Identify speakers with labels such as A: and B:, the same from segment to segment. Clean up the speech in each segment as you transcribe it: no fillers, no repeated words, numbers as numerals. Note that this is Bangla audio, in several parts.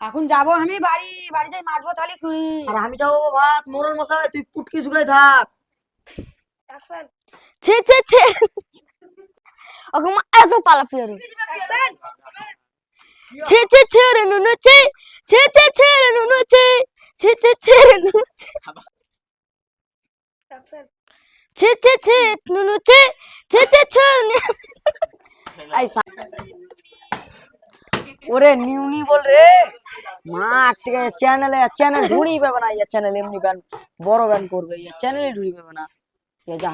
A: এখন যাবো আমি বাড়ি যাই মাছবো থালি কুড়ি।
B: আর আমি যাবো ভাত মোরল মশাই, তুই পুটকি শুকাই থাক।
C: ছে ছে ছে ওকে মা এত পালা পিয়ারু ছে ছে ছে রে নুনু ছে ছে ছে ছে রে নুনু ছে ছে ছে ছে রে নুনু ছে ছে ছে ছে নুনু ছে ছে ছে ছে
B: এই ওরে নিউনি বল রে মা, ঠিক আছে চ্যানেল ঢুড়ি পাবে না, ইয়া চ্যানেল এমনি ব্যান বড় ব্যান করবে, ইয়া চ্যানেলে ঢুড়ি পাবে না। ইয়া যা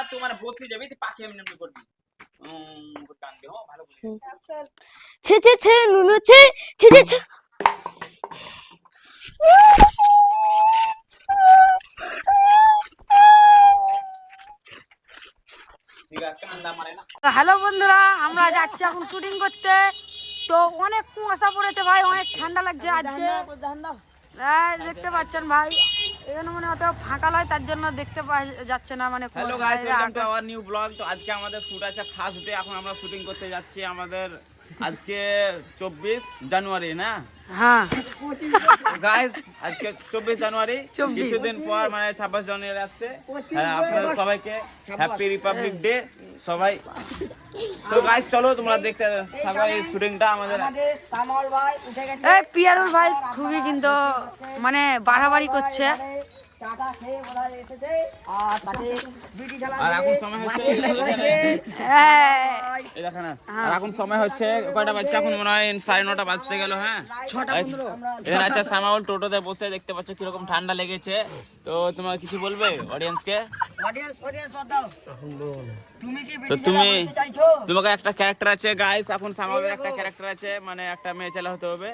D: তুই মানে বসে যাবি তুই পাখি এমনি এমনি করবি টান দে ভালো বুঝি
C: ছে ছে ছে নুনু ছে ছে ছে ছে
D: ঠিক আছে কান্দা মারে না।
A: হ্যালো বন্ধুরা, আমরা যাচ্ছি এখন শুটিং করতে। তো অনেক কুয়াশা পড়েছে ভাই, অনেক ঠান্ডা লাগছে আজকে। দেখতে পাচ্ছেন ভাই, এখানে মানে অত ফাঁকা নয়, তার জন্য দেখতে যাচ্ছে না মানে
D: hello guys, welcome to our new blog. তো আজকে আমাদের শুট আছে ফার্স্ট ডে, এখন আমরা শুটিং করতে যাচ্ছি। আমাদের আজকে 24 জানুয়ারি না?
A: হ্যাঁ
D: গাইস আজকে 24 জানুয়ারি, কিছুদিন পর মানে 26 জানুয়ারি আসছে। আপনাদের সবাইকে হ্যাপি রিপাবলিক ডে সবাই। তো গাইস চলো তোমরা দেখতে থাকো এই শুটিংটা আমাদের।
B: সামল ভাই উঠে গেছে,
A: এই পিয়ারুল ভাই খুবই কিন্তু মানে বাড়াবাড়ি করছে।
B: টাটা খেয়ে বলা এসেছে আর তাকে বিটি চালাবে।
D: আর এখন সময় হচ্ছে এই দেখেন না, আর এখন সময় হচ্ছে কয়টা বাজছে? এখন মনে হয় 9:30 বাজতে গেল। হ্যাঁ 6:15। এখানে আছে সামাউল টোটোতে বসে, দেখতে পাচ্ছ কিরকম ঠান্ডা লেগেছে। তো তোমার কিছু বলবে অডিয়েন্সকে?
B: অডিয়েন্স বাদ দাও, তুমি কি
D: তো
B: বিটি
D: তুমি
B: চালাবে চাইছো?
D: তোমাকে একটা ক্যারেক্টার আছে গাইস, এখন সামাউলের একটা ক্যারেক্টার আছে, মানে একটা মেয়ে ছেলে হতে হবে।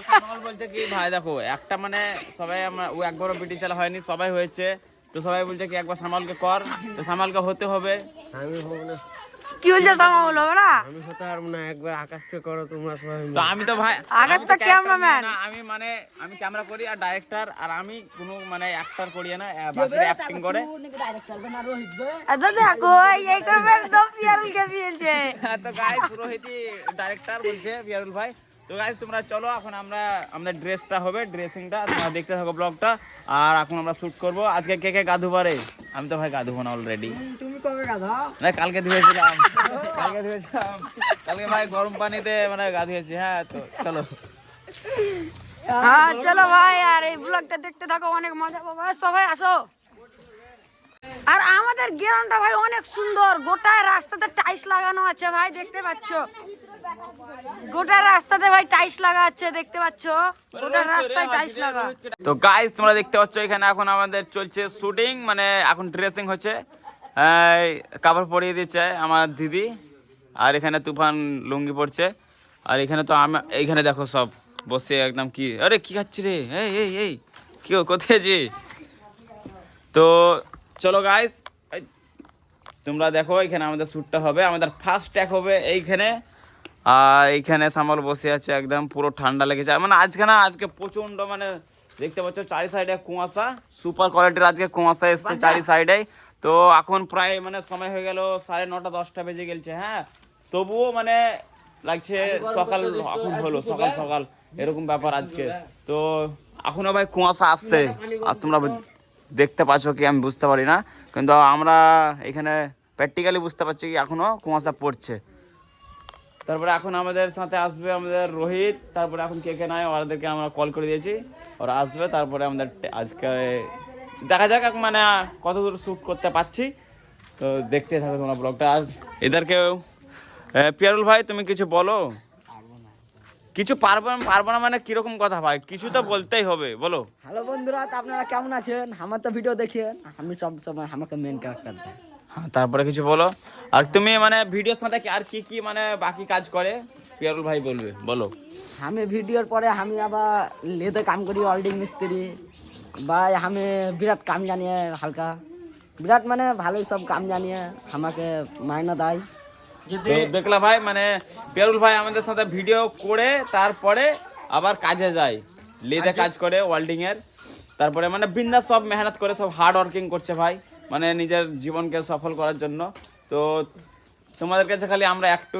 D: সামাউল বলছে কি ভাই দেখো একটা মানে সবাই ও একবারও বিটি চালা হয়নি, সবাই হয়েছে। তো সবাই বলছে কি একবার সামালকে কর, তো সামালকে হতে হবে।
E: আমি হব না,
A: কি বলছে সামাউল, হবে না?
E: আমি হতে পারবো না। একবার আকাশকে করো তোমরা সবাই মিলে।
D: তো আমি তো ভাই
A: আকাশ
D: আমি
A: তো
D: character
A: cameraman।
D: না, আমি মানে আমি ক্যামেরা করি আর ডাইরেক্টর, আর আমি কোনো মানে অ্যাক্টর করি না, বাকিরা অ্যাক্টিং করে।
B: ডাইরেক্টর না রোহিত বে,
A: এটা দেখো এই করবে তো পিয়ারুল কে ফিলছে।
D: তো গাইস রোহিতই ডাইরেক্টর বলছে বিয়ারুল ভাই। তো গাইস তোমরা চলো, এখন আমাদের ড্রেসটা হবে, ড্রেসিংটা তোমরা দেখতে থাকো ব্লগটা। আর এখন আমরা শুট করব। আজকে কে কে গা ধুবারে? আমি তো ভাই গা ধুবো না অলরেডি,
B: তুমি কবে গাধা?
D: না কালকে ধুয়েছিলাম। কালকে ভাই গরম পানিতে মানে গা ধুয়েছি। হ্যাঁ তো চলো।
A: হ্যাঁ চলো ভাই, আর এই ব্লগটা দেখতে থাকো, অনেক মজা পাবো। সবাই আসো। আর আমাদের গ্রাউন্ডটা ভাই অনেক সুন্দর, গোটা রাস্তাতে টাইলস লাগানো আছে ভাই, দেখতে পাচ্ছ? গোটা রাস্তাতে ভাই টাইলস লাগা আছে, দেখতে পাচ্ছ? গোটা রাস্তায় টাইলস লাগা।
D: তো গাইস তোমরা দেখতে পাচ্ছ এখানে এখন আমাদের চলছে শুটিং, মানে এখন ড্রেসিং হচ্ছে। কাপড় পরিয়ে দিচ্ছে আমার দিদি, আর এখানে তুফান লুঙ্গি পড়ছে। আর এখানে তো আমি এইখানে দেখো সব বসে একদম কি, আরে কি খাচ্ছি রে, এই এই এই কি কোথায় যে? তো চলো গাইস তোমরা দেখো, এখানে আমাদের শ্যুটটা হবে, আমাদের ফার্স্ট ট্যাক হবে এইখানে। আর এইখানে সামাল বসে আছে, একদম পুরো ঠান্ডা লেগেছে। মানে আজকে প্রচণ্ড মানে দেখতে পাচ্ছ চারি সাইডে কুয়াশা, সুপার কোয়ালিটির আজকে কুয়াশা এসছে চারি সাইডে। তো এখন প্রায় মানে সময় হয়ে গেল 9:30 10টা বেজে গেছে। হ্যাঁ তবুও মানে লাগছে সকাল, এখন হলো সকাল সকাল এরকম ব্যাপার আজকে। তো এখনো ভাই কুয়াশা আসছে, আর তোমরা দেখতে পাচ্ছ কি আমি বুঝতে পারি না, কিন্তু আমরা এখানে প্র্যাকটিক্যালি বুঝতে পারছি কি এখনো কুয়াশা পড়ছে। তারপরে এখন আমাদের সাথে আসবে আমাদের রোহিত, তারপরে এখন কে কে নাই ওদেরকে আমরা কল করে দিয়েছি, ওরা আসবে। তারপরে আমাদের আজকে দেখা যাক মানে কত দূর শ্যুট করতে পারছি। তো দেখতে থাকো তোমরা ব্লগটা। আর এদেরকেও পিয়ারুল ভাই তুমি কিছু বলো। কিছু পারবো না মানে কিরকম কথা ভাই, কিছু তো বলতেই হবে, বলো।
B: হ্যালো বন্ধুরা, তো আপনারা কেমন আছেন? আমার তো ভিডিও দেখেন, আমি সব সময় আমাকে মেন ক্যারেক্টার দেয়।
D: হ্যাঁ তারপরে কিছু বলো। আর তুমি মানে ভিডিওর সাথে আর কি কি মানে বাকি কাজ করে পিয়ারুল ভাই বলবে, বলো।
B: আমি ভিডিওর পরে আমি আবার লেদে কাম করি, ওয়েল্ডিং মিস্ত্রি ভাই। আমি বিরাট কাম জানিয়ে হালকা, বিরাট মানে ভালোই সব কাম জানিয়ে আমাকে মাইনা দেয়।
D: তো দেখলা ভাই মানে পিয়ারুল ভাই আমাদের সাথে ভিডিও করে তারপরে আবার কাজে যায়, লেদে কাজ করে ওয়েল্ডিং এর। তারপরে মানে বিন্দাস সব মেহনত করে, সব হার্ড ওয়ার্কিং করছে ভাই, মানে নিজের জীবনকে সফল করার জন্য। তো তোমাদের কাছে খালি আমরা একটা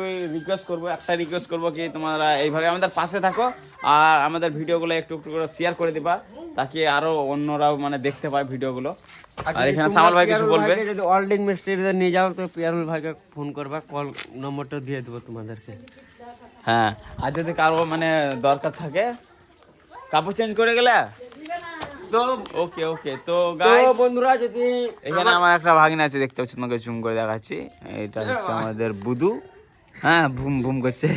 D: রিকোয়েস্ট করবো কি তোমরা এইভাবে আমাদের পাশে থাকো আর আমাদের ভিডিওগুলো একটু একটু করে শেয়ার করে দিবা, তাকে আরো অন্যরাও মানে দেখতে পায় ভিডিওগুলো। আর এখানে সামাল ভাই কিছু বলবে।
E: যদি ওয়েল্ডিং মিস্ত্রিতে নিয়ে যাও তো পিয়ারুল ভাইকে ফোন করবা, কল নম্বরটা দিয়ে দেবো তোমাদেরকে।
D: হ্যাঁ, আর যদি কারো মানে দরকার থাকে কাপড় চেঞ্জ করে গেলে তো ওকে ওকে। তো গাইস
E: বন্ধুরা যদি
D: এখানে আমার একটা ভাগিনা আছে, দেখতে পাচ্ছি, তোমাকে জুম করে দেখাচ্ছি। এটা হচ্ছে আমাদের বুদু। হ্যাঁ, বুম বুম করছে।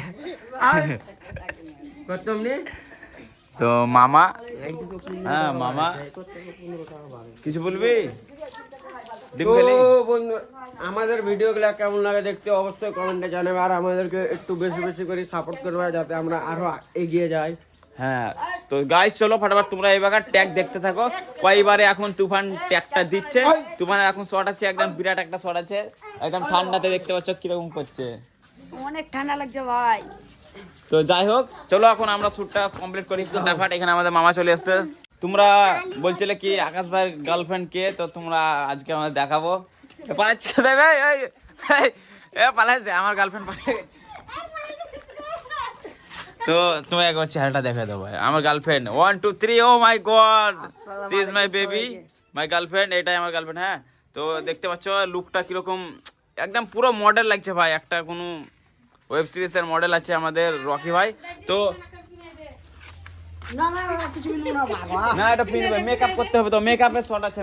D: তো মামা, হ্যাঁ মামা কিছু বলবি?
E: বন্ধু আমাদের ভিডিওগুলো কেমন লাগে দেখতে অবশ্যই কমেন্টে জানাবে, আর আমাদেরকে একটু বেশি বেশি করে সাপোর্ট করবে যাতে আমরা আরো এগিয়ে যাই।
D: হ্যাঁ, তো গাইস চলো ফটাফট তোমরা এইবার ট্যাগ দেখতে থাকো। কয়বারে এখন তুফান ট্যাগটা দিচ্ছে। তুফানের এখন শট আছে, একদম বিরাট একটা শট আছে, একদম ঠান্ডাতে দেখতে পাচ্ছ কিরকম করছে।
A: অনেক ঠান্ডা লাগছে ভাই।
D: তো যাই হোক, চলো এখন আমরা শ্যুটটা কমপ্লিট করি ফটাফট। এখানে আমাদের মামা চলে এসছে। তোমরা বলছিলে কি আকাশ ভাইয়ের গার্লফ্রেন্ড কে, তো তোমরা আজকে আমাদের দেখাবো। পালাচ্ছে দেবে, পালাচ্ছে আমার গার্লফ্রেন্ড পালিয়ে গেছে। তো তুমি একবার চেহারাটা দেখে দাও ভাই, আমার girlfriend. 1 2 3, oh my God, she is my baby, my girlfriend. এটাই আমার গার্লফ্রেন্ড। হ্যাঁ, তো দেখতে পাচ্ছ লুকটা কিরকম, একদম পুরো মডেল লাগছে ভাই, একটা কোনো ওয়েব সিরিজের মডেল আছে আমাদের রকি ভাই। তো না, এটা মেকআপ করতে হবে, তো মেকআপের শট আছে,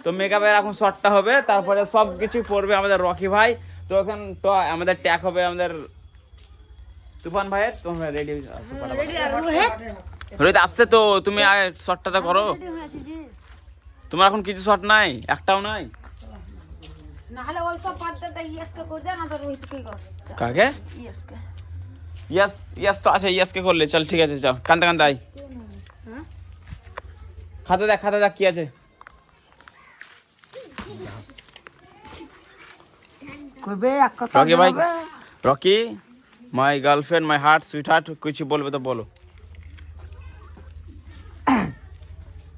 D: তো মেকআপের এখন শটটা হবে, তারপরে সব কিছু পড়বে আমাদের রকি ভাই। তো এখন তো আমাদের ট্যাগ হবে আমাদের তুফান ভাইয়ের। তোমরা রেডি রোহিত আসছে, তো তুমি শটটা তো করো। তোমার এখন কিছু শট নাই, একটাও নাই।
A: নাহলে ওই সব পাত্রটা ইয়েসকে করে দে, না তো রোহিতকে কর।
D: কাকে?
A: ইয়েসকে।
D: ইয়াস তো আচ্ছা, ইয়াসকে করলে চল, ঠিক আছে চল। কান্তে কান্তে আই, খাতা দেখ কি আছে।
A: কইবে এক কথা
D: রকি ভাই, Rocky my girlfriend, my heart, sweet heart, কিছু বলবে তো বলো।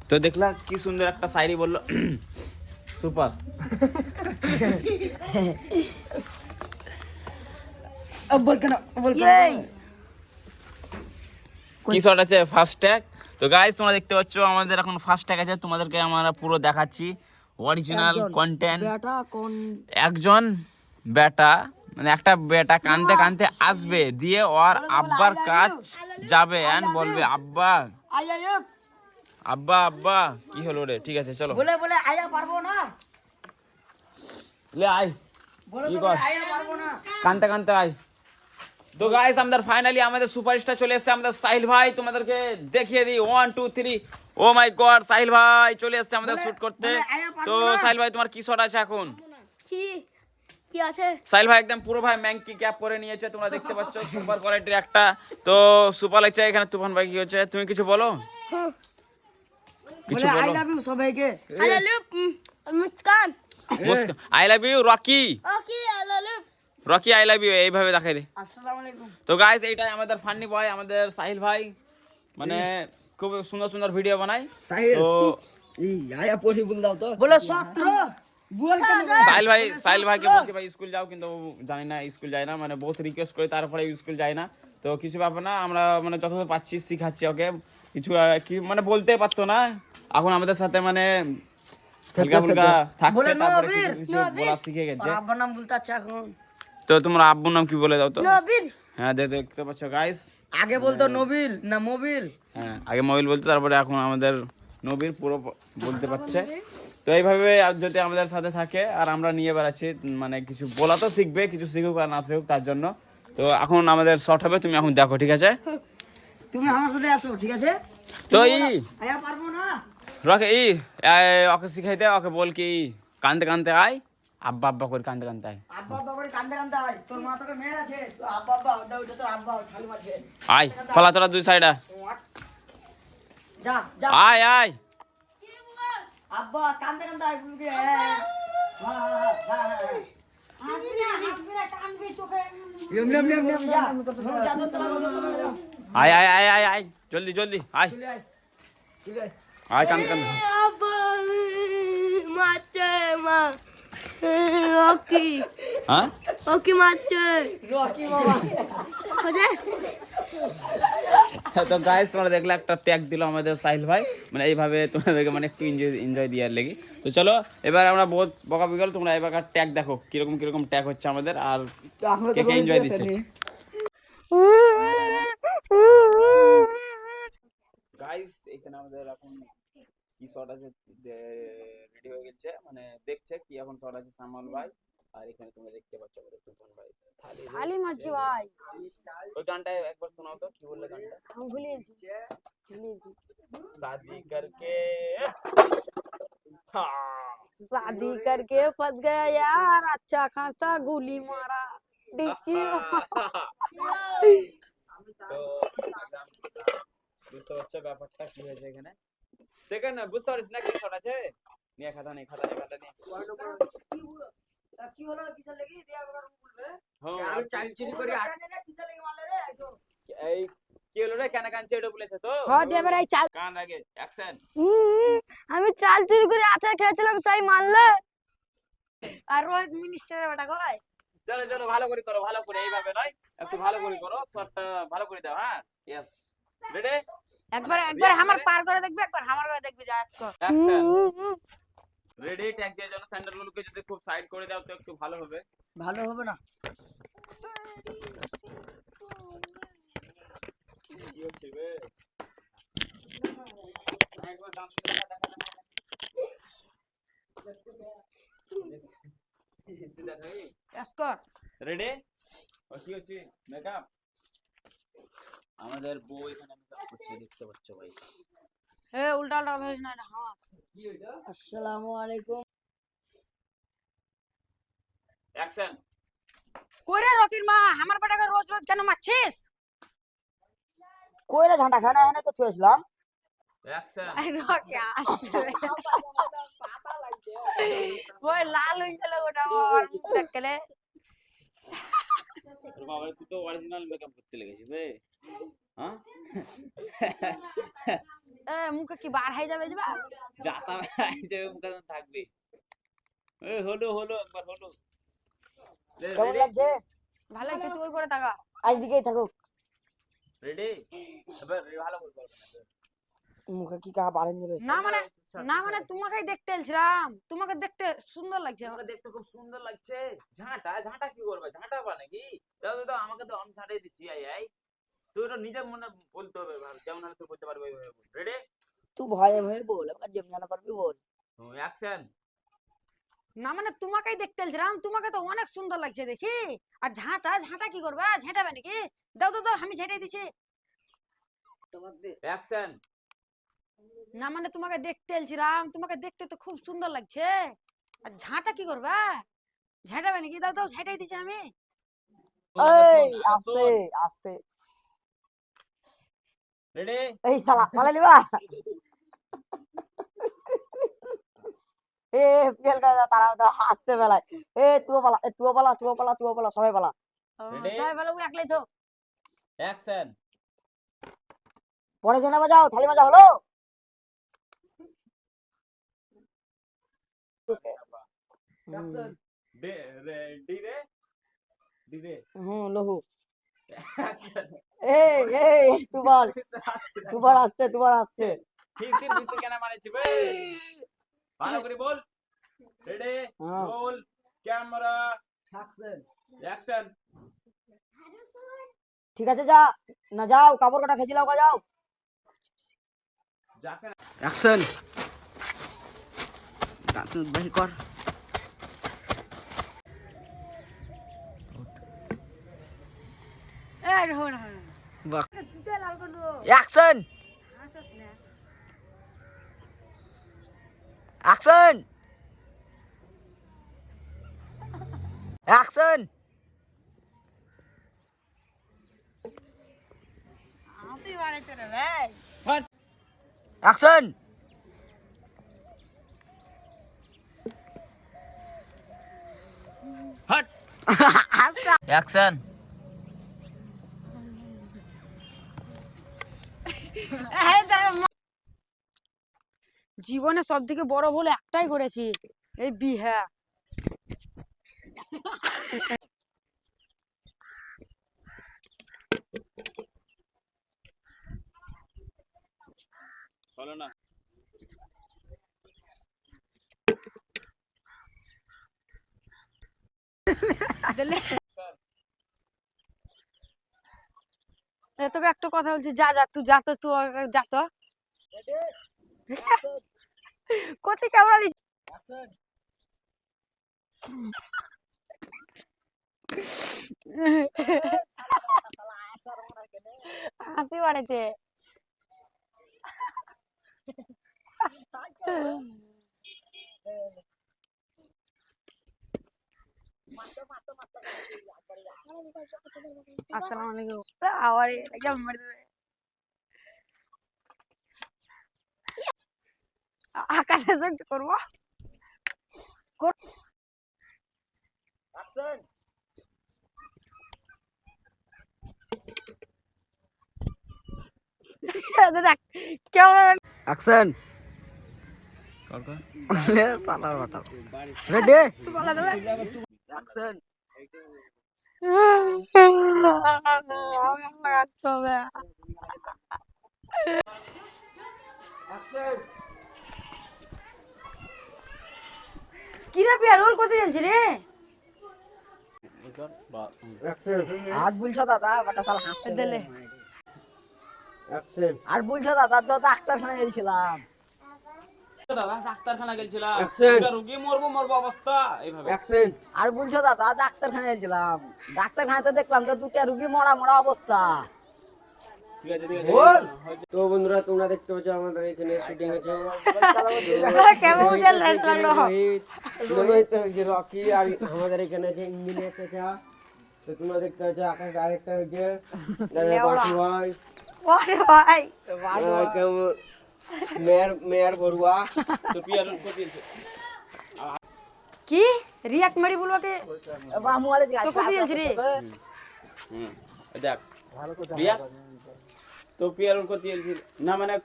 D: তো দেখলা কি সুন্দর একটা শায়রি বললো, সুপার।
A: বল কেন
D: কি শট আছে? First tag. তো গাইস তোমরা দেখতে পাচ্ছ আমাদের এখন ফার্স্ট ট্যাগ আছে, তোমাদেরকে আমরা পুরো দেখাচ্ছি অরিজিনাল কন্টেন্ট। একজন বেটা, মানে একটা বেটা কানতে কানতে আসবে, দিয়ে ওর আব্বার কাজ যাবে এন্ড বলবে আব্বা আব্বা আব্বা। কি হলো রে? ঠিক আছে চলো,
A: বলে আয়া পারবো না,
D: লে আয়, কি কর,
A: আয়া পারবো না।
D: কানতে কানতে আয়। তো গাইস আমাদের ফাইনালি আমাদের সুপারস্টার চলে এসেছে, আমাদের সাহিল ভাই। তোমাদেরকে দেখিয়ে দিই 1 2 3, ও মাই গড, সাহিল ভাই চলে এসেছে আমাদের শুট করতে। তো সাহিল ভাই তোমার কি শট আছে এখন?
C: কি আছে?
D: সাহিল ভাই একদম পুরো ভাই ম্যাঙ্কি ক্যাপ পরে নিয়েছে, তোমরা দেখতে পাচ্ছ, সুপার কোয়ালিটির একটা। তো সুপার লাগছে। এখানে তুফান ভাই কি হচ্ছে, তুমি কিছু বলো, কিছু বলো।
A: আই লাভ ইউ সবাইকে।
C: I love you Muskan.
D: I love you Rocky,
C: okay I love you
D: Rocky I love you, এইভাবে দেখাই দে।
A: আসসালামু আলাইকুম।
D: তো গাইস এইটাই আমাদের ফান্নি বয়, আমাদের সাহিল ভাই, মানে খুব সুন্দর সুন্দর ভিডিও বানায়। তো
B: আয়া পড়ি বল দাও তো।
A: বলে সত্র বল কেন?
D: সাহিল ভাইকে বলছি ভাই স্কুল যাও, কিন্তু ও জানি না স্কুল যায় না, মানে বহুত রিকোয়েস্ট করে তারপরে স্কুল যায় না। তো কিছু ব্যাপার না, আমরা মানে যতদূর পাচ্ছি শিখাচ্ছি ওকে। কিছু কি মানে বলতে পারতো না, এখন আমাদের সাথে মানে হালকা ফুলকা থাকছে, তারপরে কিছু কিছু বলা শিখে গেছে।
A: আব্বার নাম বলতে আছে এখন।
D: তো তোমার আব্বুর নাম কি বলে দাও তো?
C: নবীর।
D: হ্যাঁ দেখতে পাচ্ছ গাইস,
A: আগে বলতো নবিল না মোবিল।
D: হ্যাঁ আগে মোবাইল বলতো, তারপরে এখন আমাদের নবীর পুরো বলতে পারছে। তো এইভাবে যদি আমাদের সাথে থাকে আর আমরা নিয়ে বেড়াচ্ছি, মানে কিছু বলা তো শিখবে, কিছু শিখুক আর না শিখুক তার জন্য। তো এখন আমাদের শর্ট হবে, তুমি এখন দেখো, ঠিক আছে?
A: তুমি আমার সাথে আসো, ঠিক আছে?
D: তো
A: আয়া পারবো না।
D: রকে ওকে শিখাই দে, ওকে বল কি কানতে কানতে আয়, আব্বা আব্বা করে কানতে কানতে আয়,
A: আব্বা আব্বা করে কান্দে কান্দে আয়। তোর মা তোকে মেরে আছে, তো আব্বা আব্বা ওটা তোর আব্বা খালি মারছে।
D: আয় ফলা তোরা দুই সাইডা,
A: যা যা
D: আয় আয়।
A: আব্বা কান্দে কান্দে আয় বলবি। হাসবি না কানবি চোখে। যা
D: আয় আয় আয় আয় আয়, জলদি জলদি আয়, আয় কানতে কানতে।
C: আব্বা মারছে মা। রকি
D: হ্যাঁ
C: রকি মারছে
B: রকি বাবা
C: বুঝে
D: তো গাইস তোমরা দেখলে একটা ট্যাগ দিল আমাদের সাহিল ভাই, মানে এইভাবে তোমাদেরকে মানে একটু এনজয় দেওয়ার লেগে। তো চলো এবার আমরা বহুত বকা বিগল, তোমরা এবার ট্যাগ দেখো কিরকম কিরকম ট্যাগ হচ্ছে আমাদের, আর
B: আমরা
D: কে কে এনজয় দিচ্ছে। গাইস এখানে আমাদের এখন কি শট আছে রেডি হয়ে গেছে, মানে দেখছে কি এখন শট আছে সামাল ভাই, আর এখানে তোমরা দেখতে পাচ্ছ আমাদের তুফান ভাই
A: থালি মারছি ভাই।
D: ওই গানটা একবার শোনাও তো, কি বললে গানটা?
A: আমি ভুলে গেছি।
D: शादी करके हाँ।
A: शादी करके फंस गया यार, अच्छा खासा गोली मारा डिक्की
D: তো বুঝতে পারছো ব্যাপারটা কি হয়েছে এখানে? দেখেন না, বুঝতে পারিস না কি শট আছে? নিয়ে খাতা নেই, খাতা নিয়ে
B: কি হলো কিসের লাগি দিয়া বলার বলবে
D: হ্যাঁ
E: আমি চাল চুরি করি
B: কিসের লাগি মারলে রে
D: এই কি হলো রে, কেন কানছে এটা বলেছে তো?
A: হ্যাঁ দিয়ে এবার এই চাল
D: কান আগে অ্যাকশন।
C: আমি চাল চুরি করে আচার খেয়েছিলাম সেই মারলে
A: আর রোহিত মিনিস্টারের বেটা কই?
D: চলো চলো ভালো করে করো, ভালো করে, এইভাবে নয়, একটু ভালো করে করো, শটটা ভালো করে দাও। হ্যাঁ ইয়েস রেডি
A: একবার আমার পার করে দেখবি, একবার আমার করে দেখবি যা আজকে।
D: অ্যাকশন। রেডি ট্যাগ দিয়ে জন্য স্যান্ডেল গুলোকে যদি খুব সাইড করে দাও তো একটু ভালো হবে।
B: ভালো হবে না
D: কি হচ্ছে বে? একবার ডান্স করে দেখা
A: এসকর
D: রেডি ও কি হচ্ছে মেকআপ, আমাদের বউ এখানে মেকআপ করছে দেখতে পাচ্ছ ভাই।
A: এ উল্টা উল্টা ভেজ না হ্যাঁ।
D: কি হইলো?
B: আসসালামু আলাইকুম
D: অ্যাকশন।
A: কইরে রকির মা আমার বেটাকে রোজ রোজ কেন মারছিস?
B: কইরা ঝাঁটা খানা এনে তো ছুঁয়েছিলাম
D: অ্যাকশন।
A: রকি আসছে ওই লাল হয়ে গেল ওটা আমার মুখ দেখলে।
D: বাবা তুই তো অরিজিনাল মেকআপ করতে লেগেছিস বে। হ্যাঁ
A: এ মুখে কি বার হয়ে যাবে যা?
D: যাতা হিসেবে মুখে থাকবে। এ হলো হলো একবার হলো।
B: কেমন লাগছে
A: ভালো লাগছে, তুই করে থাকা।
B: আজ দিকেই থাকুক
D: রেডি এবার ভালো করে করো।
B: মুখে কি কাহা বাড়েন যাবে
A: না মানে তোমাকেই দেখতে এলছিলাম, তোমাকে দেখতে সুন্দর লাগছে।
D: আমাকে দেখতে খুব সুন্দর লাগছে। ঝাঁটা ঝাঁটা কি করবে, ঝাঁটা বা নাকি? দাও দাও দাও, আমাকে তো আমি ঝাঁটাই দিছি। আই তুই তো নিজের মনে বলতে হবে, যেমন হলে তুই বলতে পারবি ওইভাবে বল। রেডি
B: তুই ভয়ে ভয়ে বল এবার যেমন জানা পারবি বল
D: অ্যাকশন।
A: না মানে তোমাকেই দেখতে এলছিলাম, তোমাকে তো অনেক সুন্দর লাগছে দেখি। আর ঝাঁটা কি করবে, ঝাঁটাবে নাকি? দাও দাও দাও আমি ঝাঁটাই দিছি।
D: অ্যাকশন।
A: না মানে তোমাকে দেখতে এলছিলাম, তোমাকে দেখতে তো খুব সুন্দর লাগছে। আর ঝাঁটা কি করবে, ঝাঁটাবে নাকি? দাও দাও ঝাঁটাই দিছি আমি।
B: এই আস্তে আস্তে
D: রেডি
B: এই শালা পালা লিবা এ ফেল করে তারা তো হাসছে বেলায় এ তুও পালা সবাই পালা
D: Ready?
A: তাই বলো ও একলাই তো।
D: অ্যাকশন।
B: পরে জেনা বাজাও থালি মাজা হলো
D: দে রেডি রে দিবে
B: লহু
D: অ্যাকশন।
B: এই তুবার আসছে
D: ফিসির কেন মারেছি বে? ভালো করে বল। রেডি
B: হ্যাঁ।
D: Roll camera action.
B: ঠিক আছে যা না যাও কাপড় কাটা খেঁচি লাও যাও
D: যাকে
B: অ্যাকশন দাঁত বাহি কর
A: এই হন হন
B: বাহ
A: তুই লাল করে দো।
B: অ্যাকশন
A: হাসিস না।
B: অ্যাকশন অ্যাকশন
A: তুই বাড়াইতে রে ভাই।
B: Action
D: hot action.
A: জীবনে সব থেকে বড় ভুল একটাই করেছি, এই বিহা।
D: বলো না।
A: তোকে একটা কথা বলছি, যা যা তুই যা তো, তুই যা তো। কোথায় ক্যামেরা হাসি বাড়াইছে। আসসালামু আলাইকুম। আওয়ারে কেমন মারি দেবে আকাশে জন্য করবো। দেখ কেমন
B: অ্যাকশন লে পালার বাটা রেডি
A: বলা দেবে।
B: অ্যাকশন
A: আসতে হবে। কিরে পিয়া রোল কোথায় যাচ্ছি রে?
B: আর বলছো দাদা বাটা সাল হাসতে
A: দিলে
B: আর বলছো দাদা তো ডাক্তারখানায় গেছিলাম।
D: দাদা ডাক্তারখানা গেছিলাম,
E: Action!
D: পুরা রোগী মরবো মরবো অবস্থা এইভাবে।
B: আর বলছো দাদা ডাক্তারখানায় গেছিলাম, ডাক্তারখানাতে দেখলাম তো দুটা রুগী মরা মরা অবস্থা।
D: ঠিক আছে ঠিক আছে।
E: তো বন্ধুরা তোমরা দেখতে পাচ্ছ আমাদের এখানে শুটিং হচ্ছে।
A: কেমন বুঝে লাইট লাগলো?
E: রোহিত যে রকি আর আমাদের এখানে যে ইঞ্জিনিয়ার চাচা। তো তোমরা দেখতে পাচ্ছ আকাশ ডাইরেক্টর যে বাসু ভাই,
A: ওরে ভাই
E: কেমন মেয়ার বড়ুয়া।
D: তো পিয়ার কোথায় গেছে?
A: কি রিয়াক্ট মারি বলবো কে?
B: বামু वाले
A: তো কোথায় যাচ্ছি রে?
D: হুম এই দেখ পিয়া, তো পিয়ার কোথায় গেছে না, মানে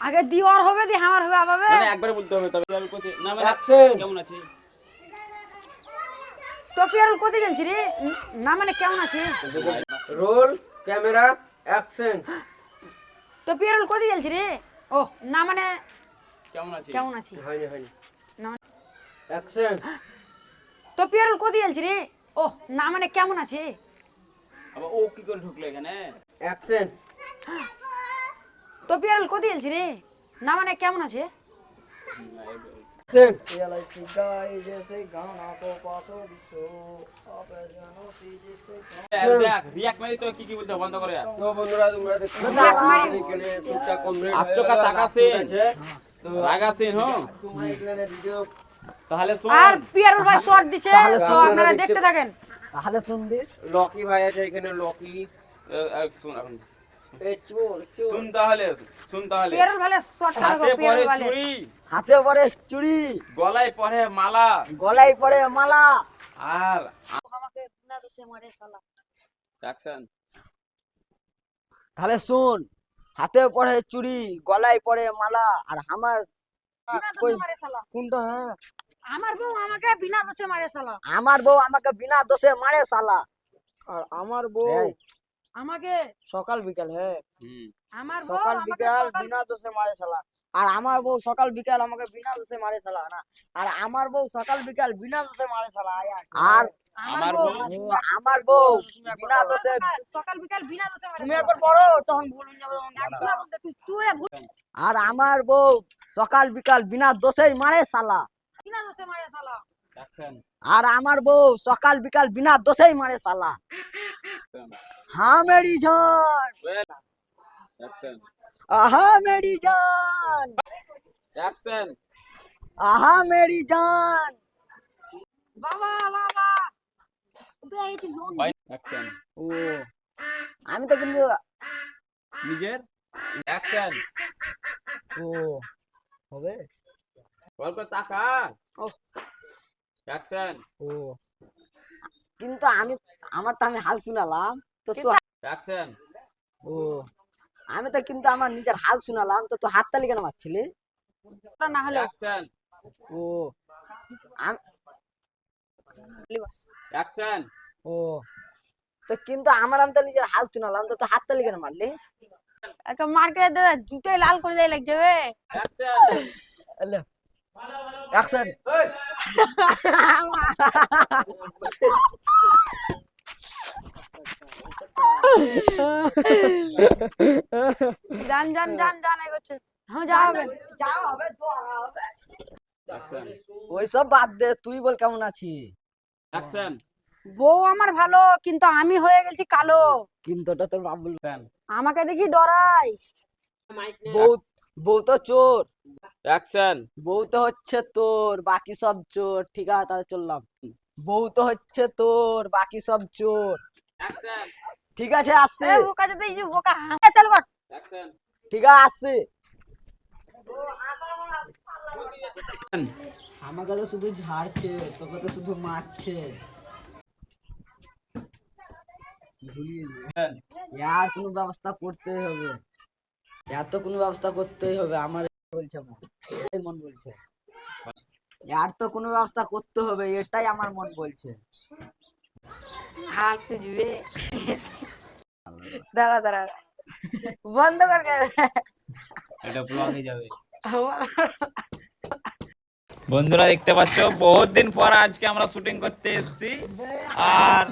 A: আগে দিওয়ার হবে দি আমার হবে আবাবে।
D: মানে একবার বলতে হবে তবে পিয়ার কোথায় না, মানে
E: Action!
D: কেমন আছে?
A: তো পিয়ারল কোথায় যাচ্ছি রে? না মানে কেমন আছে?
E: Roll camera action.
A: তো পিয়ারল কোথায় যাচ্ছি রে? ও না মানে
D: কেমন আছে?
A: কেমন আছে?
E: হয়নি
A: না
E: অ্যাকশন।
A: তো পিয়ারল কোথায় যাচ্ছি রে? ও না মানে কেমন আছে?
D: আবার ও কি করে ঢুকলো এখানে?
E: অ্যাকশন।
A: তো পিয়ারল কোথায় যাচ্ছি রে? না মানে কেমন আছে?
E: অ্যাকশন।
B: एलआईसी गाय जैसे गाना को पासो बिसो ऑपरेशनों सी जैसे
D: দেখ রিয়াক্ট মারি তো কি কি বলতে হবে, বন্ধ করে।
E: তো বন্ধুরা তোমরা দেখতে
A: React মারি।
E: এখানে শুটটা কমপ্লিট
D: আজকে কা তাকাছেন
E: তো
D: লাগাছেন হো,
E: তোমরা এখানে ভিডিও
D: তাহলে শুন।
A: আর পিয়ারল ভাই শর্ট দিচ্ছে,
B: তাহলে
A: তো আপনারা দেখতে থাকেন।
B: তাহলে শুন দি
E: লকি ভাই আছে এখানে লকি।
D: শুন এখন
E: এই চুল
D: শুন তাহলে শুন তাহলে।
A: পিয়ারল ভাই শর্ট
D: হাতে
A: লাগো
D: পরে
A: পিয়ারল ভাই।
D: চুড়ি,
B: হাতে পরে চুড়ি
D: গলায় পরে মালা,
B: গলায় পরে মালা
D: আর
A: আমাকে না দোষে মারে শালা।
D: অ্যাকশন।
B: তাহলে শুন হাতে পরে চুড়ি গলায় পরে মালা আর আমার
A: বিনা দোষে মারে শালা।
B: কোনটা হ্যাঁ
A: আমার বউ আমাকে বিনা দোষে মারে শালা।
B: আমার বউ আমাকে বিনা দোষে মারে শালা
E: আর আমার বউ
B: এই,
A: আমাকে
B: সকাল বিকাল হ্যাঁ
D: হুম
A: আমার বউ
B: সকাল
A: আমাকে
B: বিকাল
A: সকাল
B: বিনা দোষে মারে শালা আর আমার বউ সকাল বিকাল আমাকে বিনা দোষে মারে শালা না আর আমার বউ সকাল বিকাল বিনা দোষে মারে শালা আর
D: আমার বউ
B: আমার বউ বিনা দোষে
A: সকাল বিকাল বিনা দোষে মারে।
B: তুমি একবার পড়ো তখন বলুন যাবে
A: তুই
B: আর আমার বউ সকাল বিকাল বিনা দোষেই মারে শালা
A: বিনা দোষে মারে শালা।
D: অ্যাকশন।
B: আর আমার বউ সকাল বিকাল বিনা দোষেই মারে শালা हाँ मेरी जान
D: অ্যাকশন।
B: आहा मेरी जान
D: অ্যাকশন।
B: आहा मेरी जान
A: বাবা বাবা বে এই যে লোন
D: অ্যাকশন।
B: ও আমি তো কিন্তু
D: নিজের অ্যাকশন।
B: ও হবে
D: অল্প টাকা।
B: ও
D: অ্যাকশন।
B: ও কিন্তু আমি আমার তো আমি হাল শুনালাম তো তো
D: অ্যাকশন।
B: ও আমি তো কিন্তু আমার নিজের হাল শুনালাম তো তো হাততালি কেন মারছিলি
A: না হলে
D: অ্যাকশন।
B: ও আম-
D: অ্যাকশন।
B: ও তো কিন্তু আমার আমি তো নিজের হাল চুনালাম, তো হাত তালি কেন মারলি?
A: একটা মার্কেটে দাদা জুতোই লাল করে দেয় লাগছে বে।
D: অ্যাকশন।
B: অ্যাকশন।
A: জান জান জান জান এগোচ্ছে। হ্যাঁ যা হবে।
D: অ্যাকশন।
B: ওইসব বাদ দে, তুই বল কেমন আছিস?
D: অ্যাকশন।
A: বউ আমার ভালো, কিন্তু আমি হয়ে গেছি কালো।
B: কিন্তু ওটা তোর বাবুল।
A: আমাকে দেখি ডরাই।
B: বউ, বউ তো চোর,
D: অ্যাকশন।
B: বউ তো হচ্ছে তোর, বাকি সব চোর। ঠিক আছে তাহলে চললাম। বউ তো হচ্ছে তোর, বাকি সব চোর।
D: অ্যাকশন।
B: ঠিক আছে আসছে।
A: এ বোকা যদি এই যে বোকা হ্যাঁ চালু কর।
D: অ্যাকশন।
B: ঠিক আছে আসছে। আমাকে তো শুধু ঝাড়ছে, তোকে তো শুধু মারছে। ভুলিয়ে দিলি। আর কোনো ব্যবস্থা করতে হবে, এত কোনো ব্যবস্থা করতেই হবে। আমার বলছে মন, এটাই মন বলছে। আর তো কোনো ব্যবস্থা করতে হবে, এটাই আমার মন বলছে।
A: হাসতে দিবে। দাঁড়া দাঁড়া বন্ধ কর।
D: এটা ব্লগ হয়ে যাবে। বন্ধুরা দেখতে পাচ্ছ বহুত দিন পর আজকে আমরা শুটিং করতে এসেছি। আর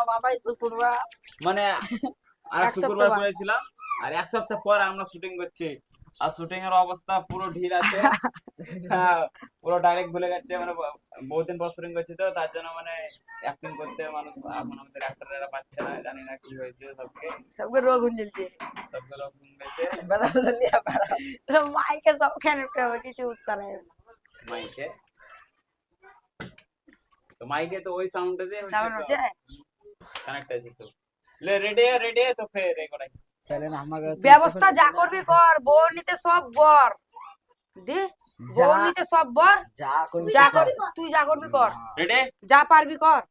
B: বাবাই শুক্রবার
D: মানে আর
A: এক সপ্তাহ
D: শুক্রবার
A: বাদ।
D: করেছিলাম, আর এক সপ্তাহ পর আমরা শুটিং করছি। আর শুটিং এর অবস্থা পুরো ঢিল আছে। হ্যাঁ, পুরো ডাইরেক্ট ভুলে গেছে, মানে বহুত দিন পর শুটিং করছি তো তার জন্য মানে অ্যাক্টিং করতে মানুষ এখন আমাদের অ্যাক্টররা পাচ্ছে না, জানি না কি হয়েছে।
A: सबके रोग उंजलছে
D: সবকে রকম হয়েছে
B: বেড়া লিয়া বেড়া।
A: মাইকে সব কেন হবে কিছু উত্তর নাই।
D: মাইকে। তো মাইকে তো ওই সাউন্ডে দিয়ে
A: সাউন্ড হচ্ছে
D: কানেক্ট আছে। তো লে রেডি রেডি তো ফের রেকর্ড।
B: চলেন আমাকে
A: ব্যবস্থা যা করবি কর, বউর নিচে সব বর দি, বউর
B: যা-
A: নিচে সব বর।
B: যা করবি
A: যা
B: কর।
A: করবি তুই যা করবি কর,
D: রেডি
A: যা পারবি কর।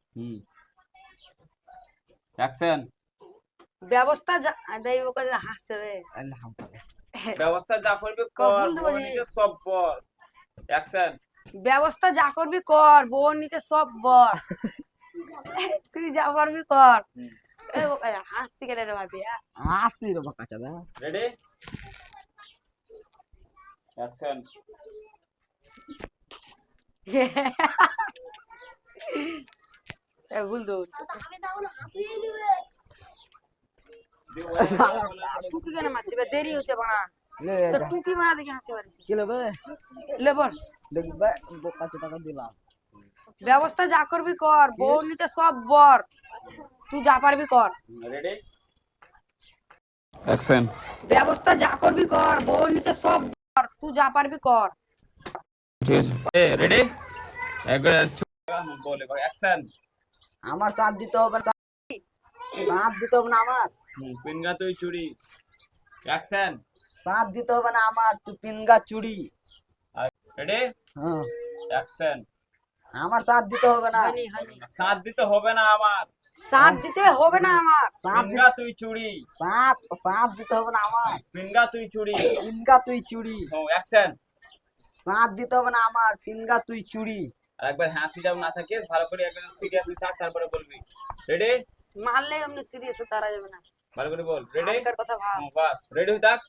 D: অ্যাকশন।
A: ব্যবস্থা যা দেব করে হাসছে রে।
D: ব্যবস্থা যা করবি কর,
A: কখন তো
D: বউর
A: বলি?
D: নিচে সব বল। অ্যাকশন।
A: ব্যবস্থা যা করবি কর, বউর নিচে সব বর। তুই যা করবি কর। এ বোকা হাসছি কেন রে ভাবি?
B: আসি রে বাকা চাদা।
D: Ready action.
A: এ ভুল তো টুকি কেন মারছি বে? দেরি হচ্ছে বানা।
B: লে
A: তো টুকি বানা দেখে হাসি পারিস।
B: কি লবে
A: লে বল।
B: দেখবে বোকা চাদা দিলাম।
A: ব্যবস্থা যা করবি কর, বউর নিচে সব বর। তুই যা পারবি কর।
D: Ready action.
A: ব্যবস্থা যা করবি কর, বউর নিচে সব বর। তুই যা পারবি কর।
D: ঠিক আছে রেডি একবার বলে অ্যাকশন।
B: আমার সাথ দিতে হবে না, সাথ দিতে হবে না আমার।
D: পিনগা তুই চুরি। অ্যাকশন।
B: সাথ দিতে হবে না আমার, তুই পিনগা চুড়ি।
D: রেডি
B: হ্যাঁ,
D: অ্যাকশন।
B: আমার সাথ দিতে হবে না।
A: হানি হানি
D: সাথ দিতে হবে না আমার,
A: সাথ দিতে হবে না আমার।
B: সাথ
D: পিনগা তুই চুরি।
B: সাথ দিতে হবে না আমার,
D: পিনগা তুই চুরি।
B: পিনগা তুই চুড়ি।
D: ও অ্যাকশন।
B: সাথ দিতে হবে না আমার, পিনগা তুই চুড়ি।
D: আর একবার হাসি যাও না থাকে, ভালো করে একবার সিরিয়াসলি থাক, তারপরে বলবি। রেডি
A: মারলে এমনি সিরিয়াস তারা যাবে না।
D: ভালো করে বল। রেডি
A: আগেকার কথা ভাব।
D: বাস রেডি থাক।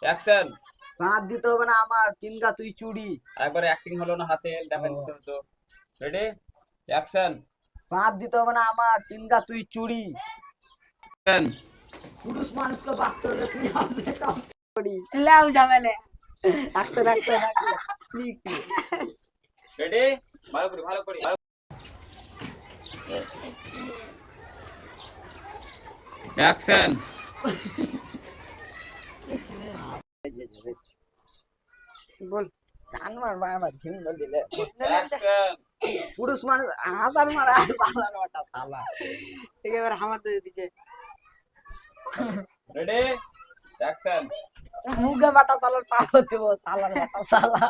D: অ্যাকশন।
B: সাথ দিতে হবে না আমার, পিনগা তুই চুড়ি।
D: একবার অ্যাক্টিং হলো না, হাতে দেখা দিতে হতো। Ready action.
B: সাথ দিতে হবে না আমার, পিনগা তুই চুড়ি। পুরুষ মানুষকে বাঁচতে হলে তুই আসতে কাজ করি।
A: লাউ ঝামেলে।
B: রাখতে রাখতে রাখতে ঠিক।
D: রেডি ভালো করে ভালো করে অ্যাকশন।
A: বল।
B: কান মার বাবা ঝিঙ্গল দিলে।
D: অ্যাকশন।
B: পুরুষ মানুষ হাজার মারা সালা ওটা সালা।
A: ঠিক এবার হামার দিয়ে দিছে।
D: Ready action.
B: মুখে বাটা সালার পা হতে বল সালার বাটা সালা।